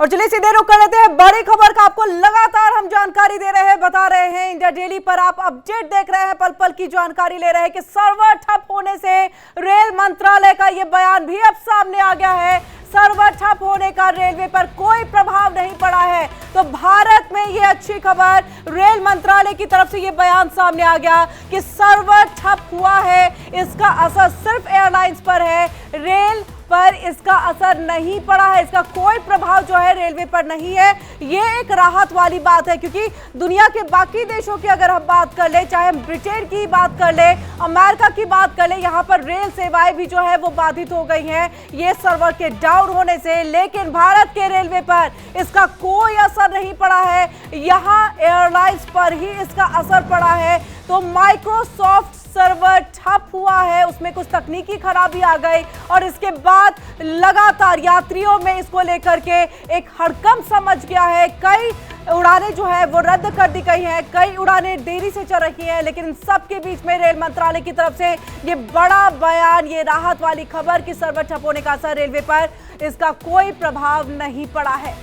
और चलिए सीधे रुक कर लेते हैं बड़ी खबर का। आपको लगातार हम जानकारी दे रहे हैं, बता रहे हैं, इंडिया डेली पर आप अपडेट देख रहे हैं, पल पल की जानकारी ले रहे हैं कि सर्वर ठप होने से रेल मंत्रालय का यह बयान भी अब सामने आ गया है। सर्वर ठप होने का रेलवे पर कोई प्रभाव नहीं पड़ा है। तो भारत में यह अच्छी खबर, रेल मंत्रालय की तरफ से यह बयान सामने आ गया कि सर्वर ठप हुआ है, इसका असर सिर्फ एयरलाइंस पर है, रेल पर इसका असर नहीं पड़ा है, इसका कोई प्रभाव जो है रेलवे पर नहीं है। ये एक राहत वाली बात है, क्योंकि दुनिया के बाकी देशों की अगर हम बात कर ले, चाहे हम ब्रिटेन की बात कर ले, अमेरिका की बात कर ले, यहाँ पर रेल सेवाएं भी जो है वो बाधित हो गई हैं ये सर्वर के डाउन होने से। लेकिन भारत के रेलवे पर इसका कोई असर नहीं पड़ा है, यहाँ एयरलाइंस पर ही इसका असर पड़ा है। तो माइक्रोसॉफ्ट सर्वर ठप हुआ है, उसमें कुछ तकनीकी खराबी आ गई और इसके बाद लगातार यात्रियों में इसको लेकर के एक हड़कंप समझ गया है। कई उड़ानें जो है वो रद्द कर दी गई हैं, कई उड़ानें देरी से चल रही हैं, लेकिन इन सब के बीच में रेल मंत्रालय की तरफ से ये बड़ा बयान, ये राहत वाली खबर कि सर्वर ठप होने का असर रेलवे पर, इसका कोई प्रभाव नहीं पड़ा है।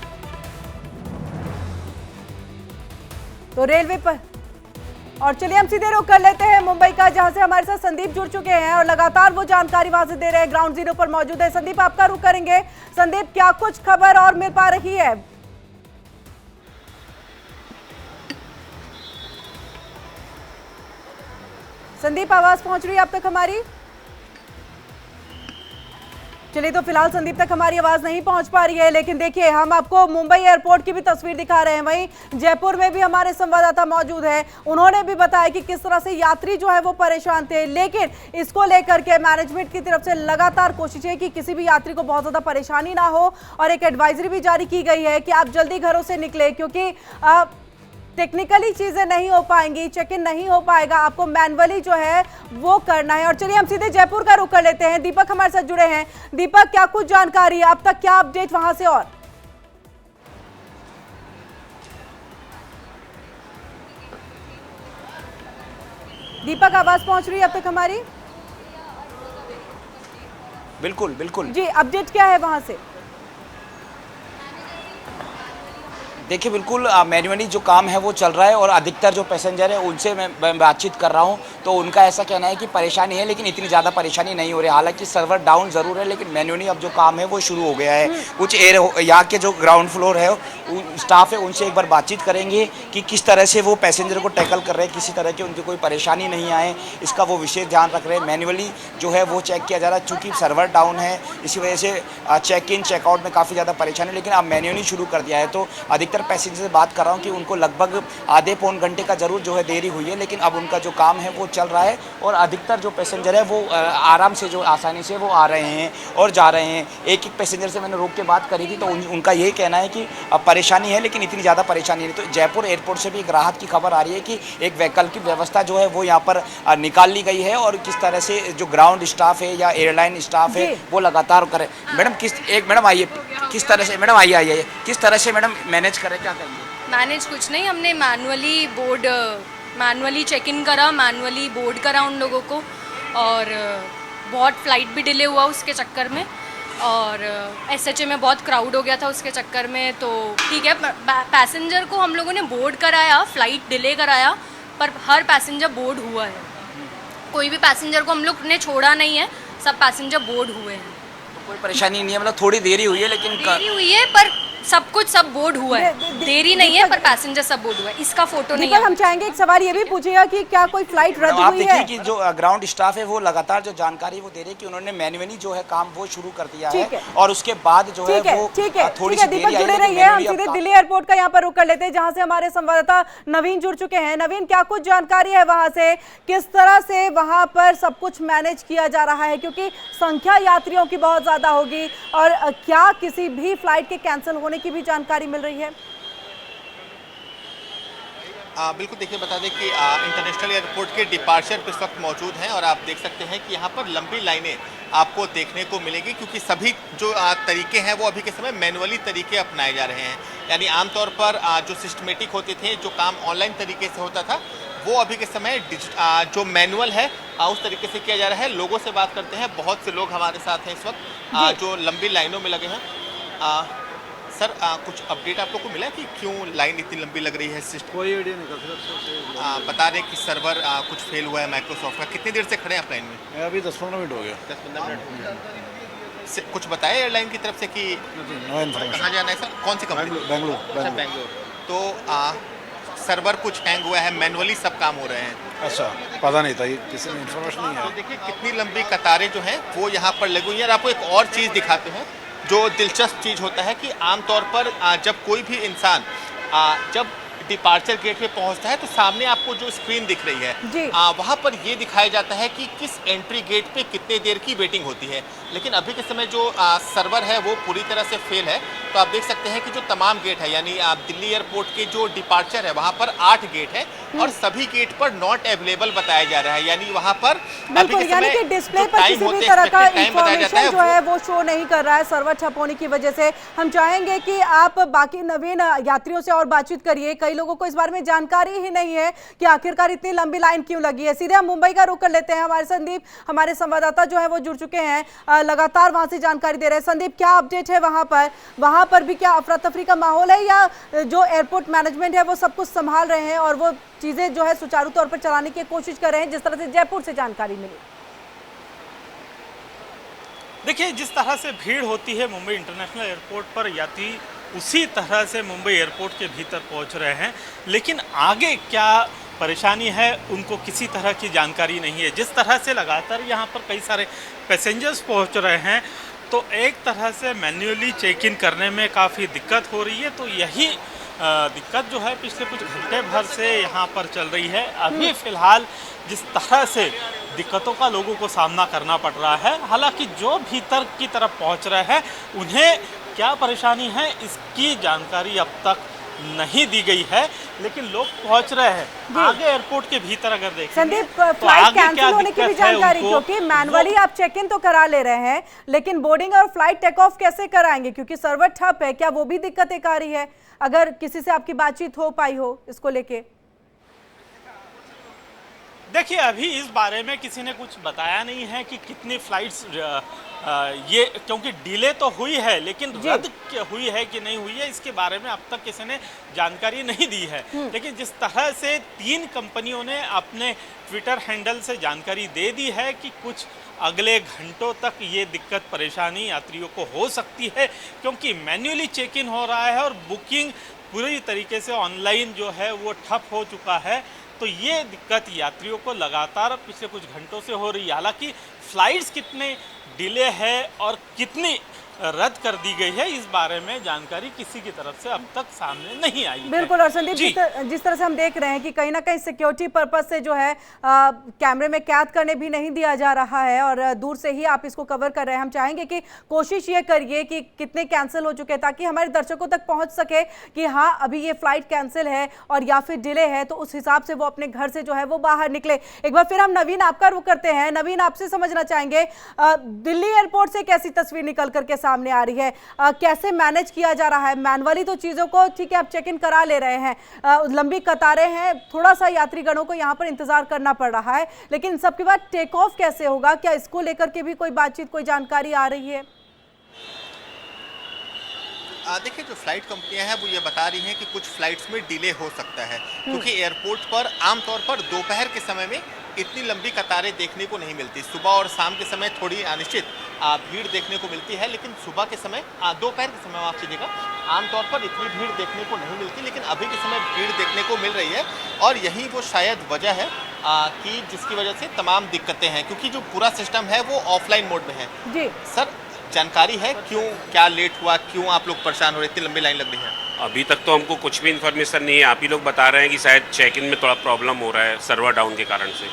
तो रेलवे पर, और चलिए हम सीधे रुख कर लेते हैं मुंबई का, जहां से हमारे साथ संदीप जुड़ चुके हैं और लगातार वो जानकारी वहां से दे रहे हैं, ग्राउंड जीरो पर मौजूद है। संदीप, आपका रुख करेंगे। संदीप, क्या कुछ खबर और मिल पा रही है? संदीप, आवाज पहुंच रही है आप तक हमारी? चलिए, तो फिलहाल संदीप तक हमारी आवाज नहीं पहुंच पा रही है, लेकिन देखिए हम आपको मुंबई एयरपोर्ट की भी तस्वीर दिखा रहे हैं। वहीं जयपुर में भी हमारे संवाददाता मौजूद है, उन्होंने भी बताया कि किस तरह से यात्री जो है वो परेशान थे। लेकिन इसको लेकर के मैनेजमेंट की तरफ से लगातार कोशिश है कि किसी भी यात्री को बहुत ज्यादा परेशानी ना हो, और एक एडवाइजरी भी जारी की गई है कि आप जल्दी घरों से निकले, क्योंकि टेक्निकली चीजें नहीं हो पाएंगी, चेक इन नहीं हो पाएगा, आपको मैनुअली जो है वो करना है। और चलिए हम सीधे जयपुर का रुख कर लेते हैं, दीपक हमारे साथ जुड़े हैं। दीपक, क्या कुछ जानकारी है अब तक, क्या अपडेट वहां से? और दीपक, आवाज पहुंच रही है अब तक हमारी? बिल्कुल बिल्कुल जी, अपडेट क्या है वहां से? देखिए, बिल्कुल मैन्युअली जो काम है वो चल रहा है, और अधिकतर जो पैसेंजर है उनसे मैं बातचीत कर रहा हूँ, तो उनका ऐसा कहना है कि परेशानी है, लेकिन इतनी ज़्यादा परेशानी नहीं हो रही। हालांकि सर्वर डाउन ज़रूर है, लेकिन मैन्युअली अब जो काम है वो शुरू हो गया है। कुछ यहाँ के जो ग्राउंड फ्लोर है स्टाफ है, उनसे एक बार बातचीत करेंगे कि किस तरह से वो पैसेंजर को टैकल कर रहे हैं, किसी तरह की उनकी कोई परेशानी नहीं आए, इसका वो विशेष ध्यान रख रहे हैं। मैन्युअली जो है वो चेक किया जा रहा है, चूँकि सर्वर डाउन है इसी वजह से चेक इन चेकआउट में काफ़ी ज़्यादा परेशानी, लेकिन अब मैन्युअली शुरू कर दिया है। तो अधिकतर पैसेंजर से बात कर रहा हूँ कि उनको लगभग आधे पौन घंटे का जरूर जो है देरी हुई है, लेकिन अब उनका जो काम है वो चल रहा है, और अधिकतर जो पैसेंजर है वो आराम से, जो आसानी से वो आ रहे हैं और जा रहे हैं। एक एक पैसेंजर से मैंने रोक के बात करी थी, तो उनका यही कहना है कि अब परेशानी है, लेकिन इतनी ज़्यादा परेशानी नहीं। तो जयपुर एयरपोर्ट से भी एक राहत की खबर आ रही है कि एक वैकल्पिक व्यवस्था जो है वो यहाँ पर निकाल ली गई है, और किस तरह से जो ग्राउंड स्टाफ है या एयरलाइन स्टाफ है वो लगातार करे। मैडम, मैडम आइए, किस तरह से मैडम आइए किस तरह से मैडम मैनेज करें, क्या करेंगे? मैनेज कुछ नहीं, हमने मैनुअली चेक इन करा, मैनुअली बोर्ड करा उन लोगों को, और बहुत फ्लाइट भी डिले हुआ उसके चक्कर में, और एसएचए में बहुत क्राउड हो गया था उसके चक्कर में। तो ठीक है, पैसेंजर को हम लोगों ने बोर्ड कराया, फ़्लाइट डिले कराया, पर हर पैसेंजर बोर्ड हुआ है। कोई भी पैसेंजर को हम लोग ने छोड़ा नहीं है, सब पैसेंजर बोर्ड हुए हैं। तो कोई परेशानी नहीं है, मतलब थोड़ी देरी हुई है, लेकिन देरी हुई है पर सब बोर्ड हुआ है, देरी नहीं है पर पैसेंजर सब बोर्ड हुआ है। इसका फोटो नहीं है। हम चाहेंगे एक सवाल ये भी पूछिएगा कि क्या कोई फ्लाइट रद्द हुई है? आप देखिए कि जो ग्राउंड स्टाफ है वो लगातार जो जानकारी वो दे रहे हैं कि उन्होंने मैन्युअली जो है काम वो शुरू कर दिया है, और उसके बाद जो है वो थोड़ी सी देरी आई है। रही है, हम सीधे दिल्ली एयरपोर्ट का यहाँ पर रुक कर लेते हैं, जहाँ से हमारे संवाददाता नवीन जुड़ चुके हैं। नवीन, क्या कुछ जानकारी है वहाँ से, किस तरह से वहाँ पर सब कुछ मैनेज किया जा रहा है, क्योंकि संख्या यात्रियों की बहुत ज्यादा होगी, और क्या किसी भी फ्लाइट के कैंसिल होने की भी जानकारी मिल रही है? बिल्कुल, देखिए बता दें कि इंटरनेशनल एयरपोर्ट के डिपार्चर पे इस वक्त मौजूद हैं, और आप देख सकते हैं कि यहाँ पर लंबी लाइनें आपको देखने को मिलेगी, क्योंकि सभी जो तरीके हैं वो अभी के समय मैनुअली तरीके अपनाए जा रहे हैं। यानी आमतौर पर जो सिस्टमेटिक होते थे, जो काम ऑनलाइन तरीके से होता था, वो अभी के समय जो मैनुअल है उस तरीके से किया जा रहा है। लोगों से बात करते हैं, बहुत से लोग हमारे साथ हैं इस वक्त जो लंबी लाइनों में लगे हैं। सर कुछ अपडेट आप लोग को मिला कि क्यों लाइन इतनी लंबी लग रही है सिस्टम? कोई आइडिया नहीं था सर। बता रहे कि सर्वर कुछ फेल हुआ है माइक्रोसॉफ्ट का। कितनी देर से खड़े हैं आप लाइन में? मैं अभी 10-15 मिनट हो गया। 10-15 मिनट। कुछ बताया एयरलाइन की तरफ से कि नो इन्फॉर्मेशन। कहाँ जाना है सर? कौन सी कंपनी? बेंगलुरु। बेंगलोर। तो सर्वर कुछ हैंग हुआ है, मैनुअली सब काम हो रहे हैं। अच्छा, पता नहीं था, ये किसी ने इन्फॉर्मेशन नहीं तो है। देखिए कितनी लंबी कतारें जो हैं वो यहाँ पर लगी हुई हैं। और आपको एक और चीज़ दिखाते हैं जो दिलचस्प चीज़ होता है कि आमतौर पर जब कोई भी इंसान जब डिपार्चर गेट पे पहुंचता है तो सामने आपको जो स्क्रीन दिख रही है वहाँ पर ये दिखाया जाता है कि किस एंट्री गेट पे कितने देर की वेटिंग होती है। लेकिन अभी के समय जो सर्वर है वो पूरी तरह से फेल है। तो आप देख सकते हैं कि जो तमाम गेट है यानी दिल्ली एयरपोर्ट के जो डिपार्चर है वहाँ पर 8 गेट है और सभी गेट पर नॉट अवेलेबल बताया जा रहा है। यानी वहाँ पर बिल्कुल, यानी कि डिस्प्ले पर किसी भी तरह का इंफॉर्मेशन जो है वो शो नहीं कर रहा है सर्वर ठप होने की वजह से। हम चाहेंगे कि आप बाकी नवीन यात्रियों से और बातचीत करिए। कई लोगों को इस बारे में जानकारी ही नहीं है कि आखिरकार इतनी लंबी लाइन क्यों लगी है। सीधे हम मुंबई का रुख कर लेते हैं। हमारे संदीप, हमारे संवाददाता जो है वो जुड़ चुके हैं, लगातार वहां से जानकारी दे रहे हैं। संदीप, क्या अपडेट है वहां पर भी क्या अफरा तफरी का माहौल है या जो एयरपोर्ट मैनेजमेंट है वो सब कुछ संभाल रहे हैं और वो चीजें जो है सुचारू तौर पर चलाने की कोशिश कर रहे हैं जिस तरह से जयपुर से जानकारी मिली? देखिए, जिस तरह से भीड़ होती है मुंबई इंटरनेशनल एयरपोर्ट पर यात्री उसी तरह से मुंबई एयरपोर्ट के भीतर पहुंच रहे हैं, लेकिन आगे क्या परेशानी है उनको किसी तरह की जानकारी नहीं है। जिस तरह से लगातार यहाँ पर कई सारे पैसेंजर्स पहुंच रहे हैं तो एक तरह से मैन्युअली चेक इन करने में काफ़ी दिक्कत हो रही है। तो यही दिक्कत जो है पिछले कुछ घंटे भर से यहाँ पर चल रही है। अभी फ़िलहाल जिस तरह से दिक्कतों का लोगों को सामना करना पड़ रहा है, हालांकि जो भीतर की तरफ पहुँच रहे हैं उन्हें क्या परेशानी है इसकी जानकारी अब तक नहीं दी गई है, लेकिन लोग पहुंच रहे हैं। आगे एयरपोर्ट के भीतर अगर देखें संदीप, फ्लाइट कैंसिल होने की भी जानकारी, क्योंकि मैनुअली आप चेक इन तो करा ले रहे हैं लेकिन बोर्डिंग और फ्लाइट टेक ऑफ कैसे कराएंगे क्योंकि सर्वर ठप है? क्या वो भी दिक्कत एक आ रही है? अगर किसी से आपकी बातचीत हो पाई हो इसको लेके। देखिए, अभी इस बारे में किसी ने कुछ बताया नहीं है कि कितनी फ्लाइट्स ये, क्योंकि डिले तो हुई है लेकिन रद्द हुई है कि नहीं हुई है इसके बारे में अब तक किसी ने जानकारी नहीं दी है। लेकिन जिस तरह से 3 कंपनियों ने अपने ट्विटर हैंडल से जानकारी दे दी है कि कुछ अगले घंटों तक ये दिक्कत परेशानी यात्रियों को हो सकती है क्योंकि मैन्युअली चेक इन हो रहा है और बुकिंग पूरी तरीके से ऑनलाइन जो है वो ठप हो चुका है। तो ये दिक्कत यात्रियों को लगातार पिछले कुछ घंटों से हो रही है। हालांकि फ़्लाइट्स कितने डिले है और कितनी रद्द कर दी गई है इस बारे में जानकारी किसी की तरफ से अब तक सामने नहीं आई है। बिल्कुल, और संदीप जिस तरह से हम देख रहे हैं कि कहीं ना कहीं सिक्योरिटी पर्पस से जो है कैमरे में कैद करने भी नहीं दिया जा रहा है और दूर से ही आप इसको कवर कर रहे हैं। हम चाहेंगे कि कोशिश ये करिए कि कितने कैंसिल हो चुके हैं ताकि हमारे दर्शकों तक पहुंच सके कि हाँ अभी ये फ्लाइट कैंसिल है और या फिर डिले है, तो उस हिसाब से वो अपने घर से जो है वो बाहर निकले। एक बार फिर हम नवीन आपका रुख करते हैं। नवीन, आपसे समझना चाहेंगे दिल्ली एयरपोर्ट से कैसी तस्वीर निकल करके सामने आ रही है, कैसे मैनेज किया जा रहा है? मैनुअली तो चीजों को ठीक है आप चेक इन करा ले रहे हैं, लंबी कतारें हैं, थोड़ा सा यात्रीगणों को यहाँ पर इंतजार करना पड़ रहा है, लेकिन सबके बाद टेक ऑफ कैसे होगा? क्या इसको लेकर के भी कोई बातचीत, कोई जानकारी आ रही है? देखिए, जो फ्लाइट कंपनियां हैं वो ये बता रही हैं कि कुछ फ्लाइट्स में डिले हो सकता है क्योंकि एयरपोर्ट पर आमतौर पर दोपहर के समय में इतनी लंबी कतारें देखने को नहीं मिलती। सुबह और शाम के समय थोड़ी अनिश्चित भीड़ देखने को मिलती है, लेकिन सुबह के समय दोपहर के समय आप चलिएगा आमतौर पर इतनी भीड़ देखने को नहीं मिलती, लेकिन अभी के समय भीड़ देखने को मिल रही है और यही वो शायद वजह है कि जिसकी वजह से तमाम दिक्कतें हैं क्योंकि जो पूरा सिस्टम है वो ऑफलाइन मोड में है। जी सर, जानकारी है क्यों, क्या लेट हुआ, क्यों आप लोग परेशान हो रहे, इतनी लंबी लाइन लग रही है? अभी तक तो हमको कुछ भी इन्फॉर्मेशन नहीं है। आप ही लोग बता रहे हैं कि शायद चेक इन में थोड़ा प्रॉब्लम हो रहा है सर्वर डाउन के कारण से।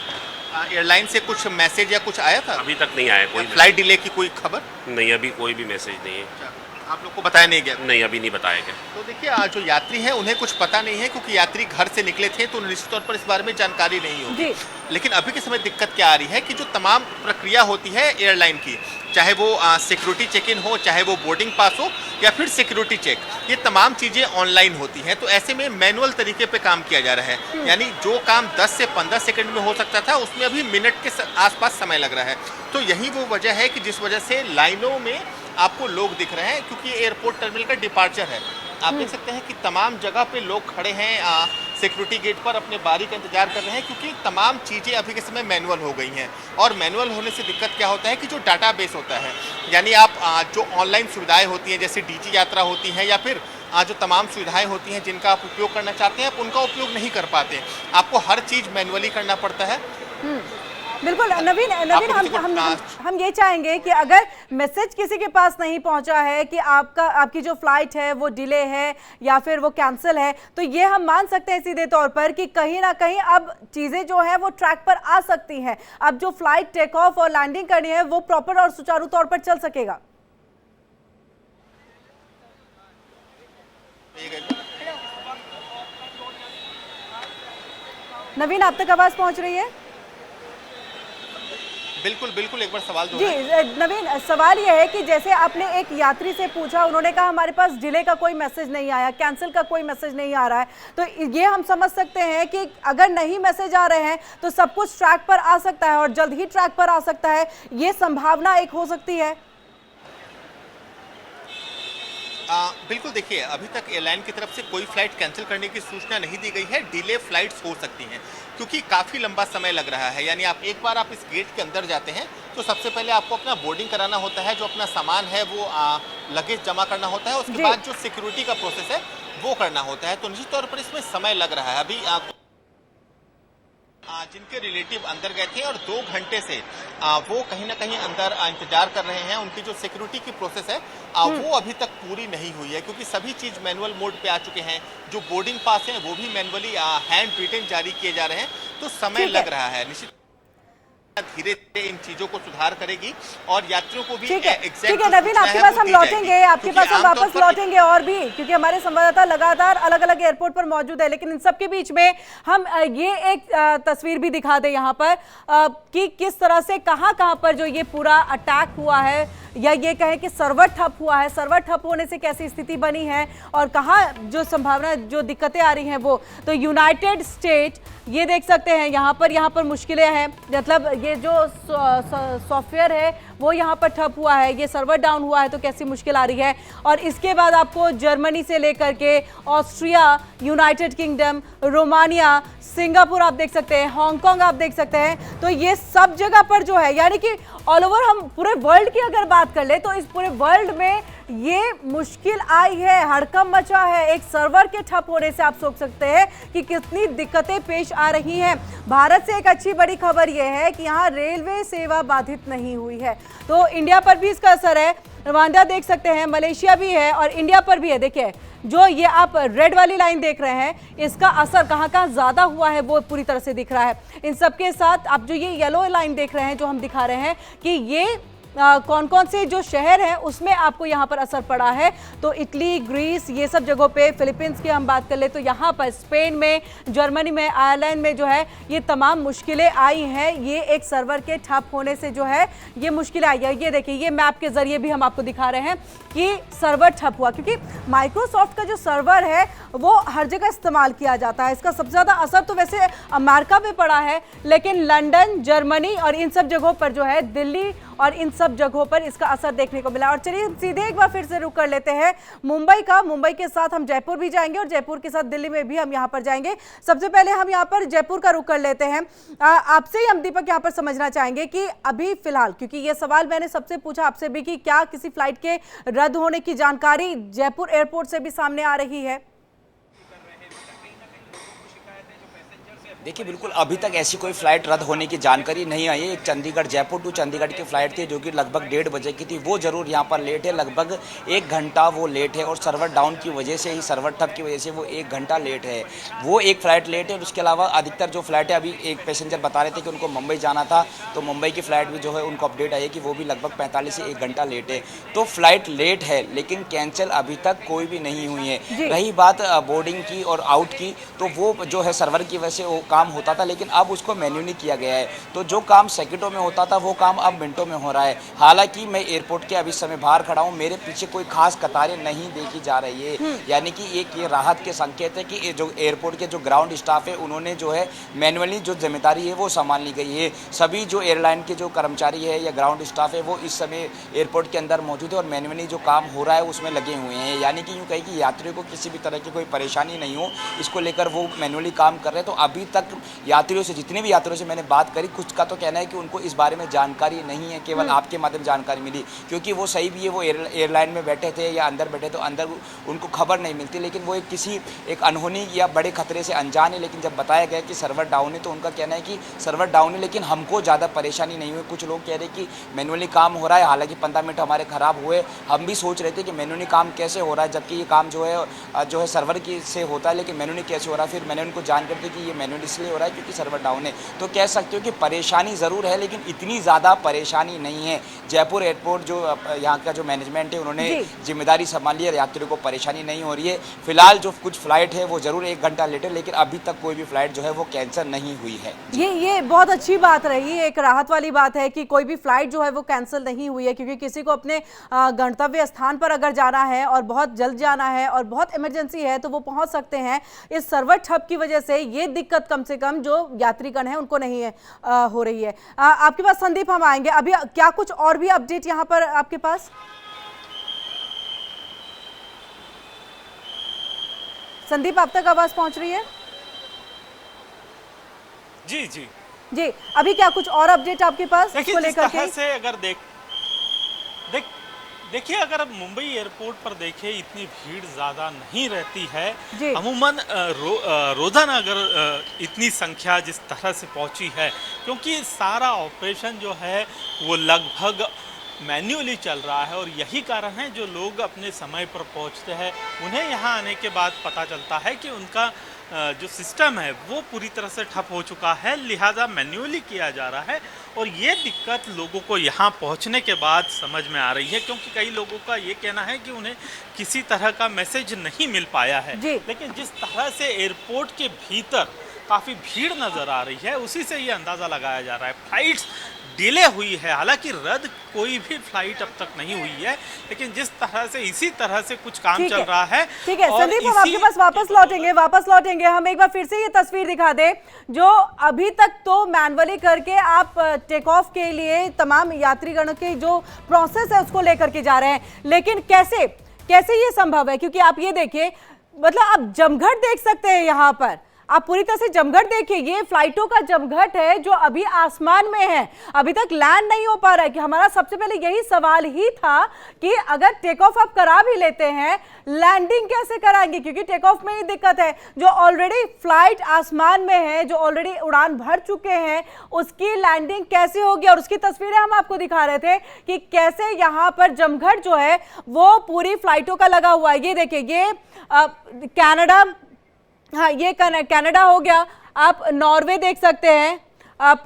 एयरलाइन से कुछ मैसेज या कुछ आया था? अभी तक नहीं आया कोई फ्लाइट डिले की कोई खबर? नहीं, अभी कोई भी मैसेज नहीं है। आप लोग को बताया नहीं गया? नहीं, अभी नहीं बताया गया। तो देखिए, जो यात्री हैं उन्हें कुछ पता नहीं है क्योंकि यात्री घर से निकले थे तो निश्चित तौर पर इस बारे में जानकारी नहीं होगी। लेकिन अभी के समय दिक्कत क्या आ रही है कि जो तमाम प्रक्रिया होती है एयरलाइन की, चाहे वो सिक्योरिटी चेक इन हो, चाहे वो बोर्डिंग पास हो या फिर सिक्योरिटी चेक, ये तमाम चीज़ें ऑनलाइन होती हैं। तो ऐसे में मैनुअल तरीके पे काम किया जा रहा है, यानी जो काम 10 से 15 सेकंड में हो सकता था उसमें अभी मिनट के आसपास समय लग रहा है। तो यही वो वजह है कि जिस वजह से लाइनों में आपको लोग दिख रहे हैं, क्योंकि ये एयरपोर्ट टर्मिनल का डिपार्चर है। आप देख सकते हैं कि तमाम जगह पे लोग खड़े हैं, सिक्योरिटी गेट पर अपने बारी का इंतजार कर रहे हैं, क्योंकि तमाम चीज़ें अभी के समय मैनुअल हो गई हैं। और मैनुअल होने से दिक्कत क्या होता है कि जो डाटाबेस होता है, यानी आप जो ऑनलाइन सुविधाएं होती हैं जैसे डीजी यात्रा होती है या फिर जो तमाम सुविधाएं होती हैं जिनका आप उपयोग करना चाहते हैं, आप उनका उपयोग नहीं कर पाते। आपको हर चीज़ मैनुअली करना पड़ता है। बिल्कुल नवीन हम ये चाहेंगे कि अगर मैसेज किसी के पास नहीं पहुंचा है कि आपकी जो फ्लाइट है वो डिले है या फिर वो कैंसिल है, तो ये हम मान सकते हैं सीधे तौर पर कि कहीं ना कहीं अब चीजें जो है वो ट्रैक पर आ सकती हैं। अब जो फ्लाइट टेक ऑफ और लैंडिंग करनी है वो प्रॉपर और सुचारू तौर पर चल सकेगा। नवीन, आप तक आवाज पहुंच रही है? बिल्कुल बिल्कुल, एक बार सवाल जी नवीन, सवाल यह है कि जैसे आपने एक यात्री से पूछा, उन्होंने कहा हमारे पास डिले का कोई मैसेज नहीं आया, कैंसिल का कोई मैसेज नहीं आ रहा है, तो ये हम समझ सकते हैं कि अगर नहीं मैसेज आ रहे हैं तो सब कुछ ट्रैक पर आ सकता है और जल्द ही ट्रैक पर आ सकता है, ये संभावना एक हो सकती है। बिल्कुल, देखिए अभी तक एयरलाइन की तरफ से कोई फ्लाइट कैंसिल करने की सूचना नहीं दी गई है। डिले फ्लाइट्स हो सकती हैं क्योंकि काफ़ी लंबा समय लग रहा है। यानी आप एक बार आप इस गेट के अंदर जाते हैं तो सबसे पहले आपको अपना बोर्डिंग कराना होता है, जो अपना सामान है वो लगेज जमा करना होता है, उसके बाद जो सिक्योरिटी का प्रोसेस है वो करना होता है। तो निश्चित तौर पर इसमें समय लग रहा है। अभी जिनके रिलेटिव अंदर गए थे और 2 घंटे से वो कहीं ना कहीं अंदर इंतजार कर रहे हैं, उनकी जो सिक्योरिटी की प्रोसेस है वो अभी तक पूरी नहीं हुई है, क्योंकि सभी चीज मैनुअल मोड पे आ चुके हैं। जो बोर्डिंग पास हैं वो भी मैनुअली हैंड रिटन जारी किए जा रहे हैं, तो समय लग रहा है। निश्चित धीरे धीरे इन चीजों को सुधार करेगी और यात्रियों को भी ठीक है नवीन, आपके पास हम लौटेंगे, आपके पास हम वापस लौटेंगे और भी, क्योंकि हमारे संवाददाता लगातार अलग अलग एयरपोर्ट पर मौजूद है। लेकिन इन सब के बीच में हम ये एक तस्वीर भी दिखा दें यहाँ पर कि किस तरह से कहाँ पर जो ये पूरा अटैक हुआ है, या ये कहें कि सर्वर ठप हुआ है, सर्वर ठप होने से कैसी स्थिति बनी है और कहाँ जो संभावना, जो दिक्कतें आ रही हैं वो। तो यूनाइटेड स्टेट, ये देख सकते हैं यहाँ पर मुश्किलें हैं, मतलब ये जो सॉफ्टवेयर है वो यहाँ पर ठप हुआ है, ये सर्वर डाउन हुआ है, तो कैसी मुश्किल आ रही है। और इसके बाद आपको जर्मनी से लेकर के Austria, United kingdom, Romania, Singapore आप देख सकते हैं, हांगकांग आप देख सकते हैं, तो ये सब जगह पर जो है, यानी कि ऑल ओवर हम पूरे वर्ल्ड की अगर बात कर ले तो इस पूरे वर्ल्ड में ये मुश्किल आई है, हड़कंप मचा है एक सर्वर के ठप होने से। आप सोच सकते हैं कि कितनी दिक्कतें पेश आ रही हैं। भारत से एक अच्छी बड़ी खबर यह है कि यहाँ रेलवे सेवा बाधित नहीं हुई है, तो इंडिया पर भी इसका असर है। रवांडा देख सकते हैं, मलेशिया भी है और इंडिया पर भी है। देखिए जो ये आप रेड वाली लाइन देख रहे हैं, इसका असर कहाँ ज्यादा हुआ है वो पूरी तरह से दिख रहा है। इन सबके साथ आप जो ये येलो लाइन देख रहे हैं, जो हम दिखा रहे हैं कि ये कौन कौन से जो शहर हैं उसमें आपको यहाँ पर असर पड़ा है, तो इटली, ग्रीस, ये सब जगहों पे, फिलीपींस की हम बात कर ले तो यहाँ पर स्पेन में, जर्मनी में, आयरलैंड में जो है ये तमाम मुश्किलें आई हैं। ये एक सर्वर के ठप होने से जो है ये मुश्किलें आई है। ये देखिए, ये मैप के जरिए भी हम आपको दिखा रहे हैं कि सर्वर ठप हुआ, क्योंकि माइक्रोसॉफ्ट का जो सर्वर है वो हर जगह इस्तेमाल किया जाता है। इसका सबसे ज़्यादा असर तो वैसे अमेरिका में पड़ा है, लेकिन लंदन, जर्मनी और इन सब जगहों पर जो है, दिल्ली और इन सब जगहों पर इसका असर देखने को मिला। और चलिए सीधे एक बार फिर से रुक कर लेते हैं मुंबई का। मुंबई के साथ हम जयपुर भी जाएंगे और जयपुर के साथ दिल्ली में भी हम यहाँ पर जाएंगे। सबसे पहले हम यहाँ पर जयपुर का रुक कर लेते हैं। आपसे ही हम दीपक यहाँ पर समझना चाहेंगे कि अभी फिलहाल, क्योंकि ये सवाल मैंने सबसे पूछा आपसे भी कि क्या किसी फ्लाइट के रद्द होने की जानकारी जयपुर एयरपोर्ट से भी सामने आ रही है? देखिए बिल्कुल अभी तक ऐसी कोई फ्लाइट रद्द होने की जानकारी नहीं आई है। एक चंडीगढ़, जयपुर टू चंडीगढ़ की फ्लाइट थी जो कि लगभग 1:30 बजे की थी, वो जरूर यहाँ पर लेट है, लगभग 1 घंटा वो लेट है और सर्वर डाउन की वजह से ही, सर्वर ठप की वजह से वो 1 घंटा लेट है। वो एक फ़्लाइट लेट है और उसके अलावा अधिकतर जो फ्लाइट है, अभी एक पैसेंजर बता रहे थे कि उनको मुंबई जाना था, तो मुंबई की फ़्लाइट भी जो है उनको अपडेट आई है कि वो भी लगभग 45 से 1 घंटा लेट है। तो फ्लाइट लेट है लेकिन कैंसिल अभी तक कोई भी नहीं हुई है। रही बात बोर्डिंग की और आउट की, तो वो जो है सर्वर की वजह से वो काम होता था, लेकिन अब उसको मैन्युअली किया गया है। तो जो काम सेकंडों में होता था वो काम अब मिनटों में हो रहा है। हालांकि मैं एयरपोर्ट के अभी समय बाहर खड़ा हूँ, मेरे पीछे कोई खास कतारें नहीं देखी जा रही है, यानी कि एक ये राहत के संकेत है कि जो एयरपोर्ट के जो ग्राउंड स्टाफ है उन्होंने जो है मैनुअली जो जिम्मेदारी है वो संभाल ली गई है। सभी जो एयरलाइन के जो कर्मचारी है या ग्राउंड स्टाफ है वो इस समय एयरपोर्ट के अंदर मौजूद है और मैनुअली जो काम हो रहा है उसमें लगे हुए हैं, यानी कि यूँ कहीं कि यात्रियों को किसी भी तरह की कोई परेशानी नहीं हो, इसको लेकर वो मैनुअली काम कर रहे हैं। तो अभी तक यात्रियों से, जितने भी यात्रियों से मैंने बात करी, कुछ का तो कहना है कि उनको इस बारे में जानकारी नहीं है, केवल आपके माध्यम से जानकारी मिली, क्योंकि वो सही भी है, वो एयरलाइन में बैठे थे या अंदर बैठे तो अंदर उनको खबर नहीं मिलती, लेकिन वो किसी एक अनहोनी या बड़े खतरे से अनजान है। लेकिन जब बताया गया कि सर्वर डाउन है तो उनका कहना है कि सर्वर डाउन है लेकिन हमको ज़्यादा परेशानी नहीं हुई। कुछ लोग कह रहे कि मैनुअली काम हो रहा है, हालांकि 15 मिनट हमारे ख़राब हुए, हम भी सोच रहे थे कि मैनुअली काम कैसे हो रहा है, जबकि ये काम जो है सर्वर की से होता है, लेकिन मैनुअली कैसे हो रहा है। फिर मैंने उनको जानकारी दी कि ये मैनुअली इसलिए हो रहा है क्योंकि सर्वर डाउन है। तो कह सकते हो कि परेशानी ज़रूर है लेकिन इतनी ज़्यादा परेशानी नहीं है। जयपुर एयरपोर्ट जो यहाँ का जो मैनेजमेंट है उन्होंने जिम्मेदारी संभाली है, यात्रियों को परेशानी नहीं हो रही है। फिलहाल जो कुछ फ्लाइट है वो ज़रूर 1 घंटा लेट है, लेकिन अभी तक कोई भी फ्लाइट जो है वो कैंसिल नहीं हुई है। ये बहुत अच्छी बात रही, एक राहत वाली बात है कि कोई भी फ्लाइट जो है वो कैंसिल नहीं हुई है, क्योंकि किसी को अपने गंतव्य स्थान पर अगर जाना है और बहुत जल्द जाना है और बहुत इमरजेंसी है तो वो पहुंच सकते हैं। इस सर्वर ठप की वजह से ये दिक्कत कम से कम जो यात्रीगण हैं उनको नहीं है हो रही है। आपके पास संदीप हम आएंगे, अभी क्या कुछ और भी अपडेट यहाँ पर आपके पास? संदीप, आप तक आवाज पहुंच रही है? जी जी जी, अभी क्या कुछ और अपडेट आपके पास देखिए, इसको लेकर के? से अगर देखिए अगर अब मुंबई एयरपोर्ट पर देखें इतनी भीड़ ज़्यादा नहीं रहती है अमूमन। रोजाना अगर इतनी संख्या जिस तरह से पहुंची है, क्योंकि सारा ऑपरेशन जो है वो लगभग मैन्युअली चल रहा है और यही कारण है जो लोग अपने समय पर पहुंचते हैं उन्हें यहाँ आने के बाद पता चलता है कि उनका जो सिस्टम है वो पूरी तरह से ठप हो चुका है, लिहाजा मैन्युअली किया जा रहा है। और ये दिक्कत लोगों को यहाँ पहुँचने के बाद समझ में आ रही है, क्योंकि कई लोगों का ये कहना है कि उन्हें किसी तरह का मैसेज नहीं मिल पाया है। लेकिन जिस तरह से एयरपोर्ट के भीतर काफ़ी भीड़ नज़र आ रही है उसी से ये अंदाज़ा लगाया जा रहा है। फ्लाइट्स डिले हुई है, हालांकि रद्द कोई भी फ्लाइट अब तक नहीं हुई है, लेकिन जिस तरह से इसी तरह से कुछ काम चल रहा है। ठीक है संदीप, हम आपके पास वापस लौटेंगे। हम एक बार फिर से ये तस्वीर दिखा दे जो अभी तक तो मैनुअली करके आप टेक ऑफ के लिए तमाम यात्रीगणों के जो प्रोसेस है उसको लेकर के जा रहे हैं, लेकिन कैसे ये संभव है? क्योंकि आप ये देखिए, मतलब आप जमघट देख सकते हैं यहाँ पर, आप पूरी तरह से जमघट देखिए, ये फ्लाइटों का जमघट है जो अभी आसमान में है, अभी तक लैंड नहीं हो पा रहा है। कि हमारा सबसे पहले यही सवाल ही था कि अगर टेक ऑफ आप करा भी लेते हैं, लैंडिंग कैसे कराएंगे? क्योंकि टेक ऑफ में ही दिक्कत है। जो ऑलरेडी फ्लाइट आसमान में है, जो ऑलरेडी उड़ान भर चुके हैं, उसकी लैंडिंग कैसे होगी? और उसकी तस्वीरें हम आपको दिखा रहे थे कि कैसे यहाँ पर जमघट जो है वो पूरी फ्लाइटों का लगा हुआ है। ये देखिए, ये कनाडा, हाँ ये कनाडा हो गया, आप नॉर्वे देख सकते हैं, आप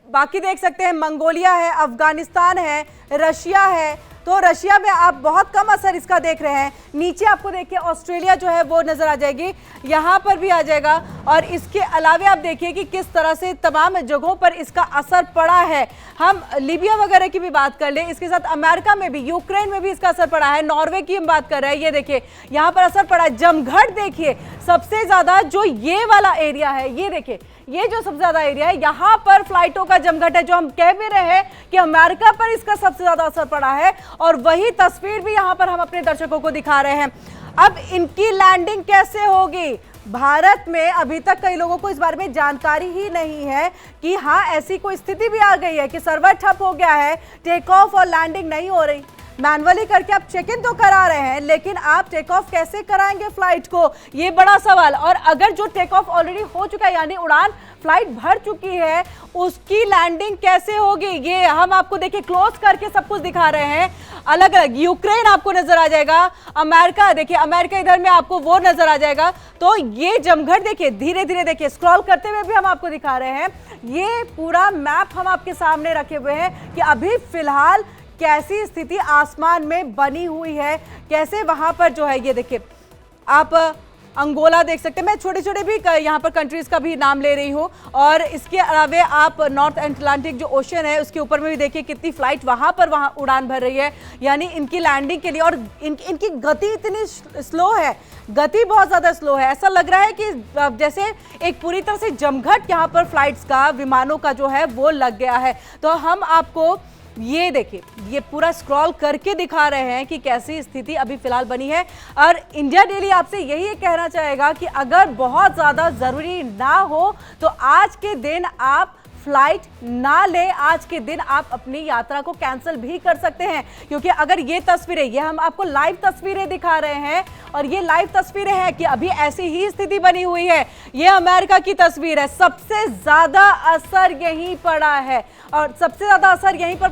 बाकी देख सकते हैं, मंगोलिया है, अफगानिस्तान है, रशिया है। तो रशिया में आप बहुत कम असर इसका देख रहे हैं। नीचे आपको देखिए ऑस्ट्रेलिया जो है वो नजर आ जाएगी, यहाँ पर भी आ जाएगा। और इसके अलावा आप देखिए कि किस तरह से तमाम जगहों पर इसका असर पड़ा है। हम लीबिया वगैरह की भी बात कर लें, इसके साथ अमेरिका में भी, यूक्रेन में भी इसका असर पड़ा है, नॉर्वे की हम बात कर रहे हैं, ये देखिए यहाँ पर असर पड़ा है। जमघट देखिए, सबसे ज्यादा जो ये वाला एरिया है, ये देखिए ये जो सबसे ज्यादा एरिया है, यहाँ पर फ्लाइटों का जमघट है। जो हम कह भी रहे हैं कि अमेरिका पर इसका सबसे ज्यादा असर पड़ा है, और वही तस्वीर भी यहाँ पर हम अपने दर्शकों को दिखा रहे हैं। अब इनकी लैंडिंग कैसे होगी? भारत में अभी तक कई लोगों को इस बारे में जानकारी ही नहीं है कि हाँ ऐसी कोई स्थिति भी आ गई है कि सर्वर ठप हो गया है, टेक ऑफ और लैंडिंग नहीं हो रही। मैनुअली करके आप चेक इन तो करा रहे हैं, लेकिन आप टेक ऑफ कैसे कराएंगे फ्लाइट को, ये बड़ा सवाल। और अगर जो टेक ऑफ ऑलरेडी हो चुका है, यानी उड़ान फ्लाइट भर चुकी है, उसकी लैंडिंग कैसे होगी? ये हम आपको देखिए क्लोज करके सब कुछ दिखा रहे हैं, अलग अलग। यूक्रेन आपको नजर आ जाएगा, अमेरिका देखिए, अमेरिका इधर में आपको वो नजर आ जाएगा। तो ये जमघट देखिए, धीरे धीरे देखिए, स्क्रॉल करते हुए भी हम आपको दिखा रहे हैं। ये पूरा मैप हम आपके सामने रखे हुए हैं कि अभी फिलहाल कैसी स्थिति आसमान में बनी हुई है, कैसे वहां पर जो है, ये देखिए आप अंगोला देख सकते हैं, मैं छोटे छोटे भी यहाँ पर कंट्रीज का भी नाम ले रही हूँ। और इसके अलावे आप नॉर्थ अटलांटिक जो ओशन है उसके ऊपर में भी देखिए कितनी फ्लाइट वहाँ उड़ान भर रही है, यानी इनकी लैंडिंग के लिए। और इनकी गति इतनी स्लो है, गति बहुत ज़्यादा स्लो है। ऐसा लग रहा है कि जैसे एक पूरी तरह से जमघट यहाँ पर फ्लाइट्स का, विमानों का जो है वो लग गया है। तो हम आपको ये देखिए, ये पूरा स्क्रॉल करके दिखा रहे हैं कि कैसी स्थिति अभी फिलहाल बनी है। और इंडिया डेली आपसे यही कहना चाहेगा कि अगर बहुत ज़्यादा ज़रूरी ना हो तो आज के दिन आप फ्लाइट ना ले, आज के दिन आप अपनी यात्रा को कैंसिल भी कर सकते हैं। क्योंकि अगर ये तस्वीरें, ये हम आपको लाइव तस्वीरें दिखा रहे हैं और ये लाइव तस्वीरें हैं कि अभी ऐसी ही स्थिति बनी हुई है। ये अमेरिका की तस्वीर है, सबसे ज्यादा असर यहीं पड़ा है और सबसे ज्यादा असर यहीं पर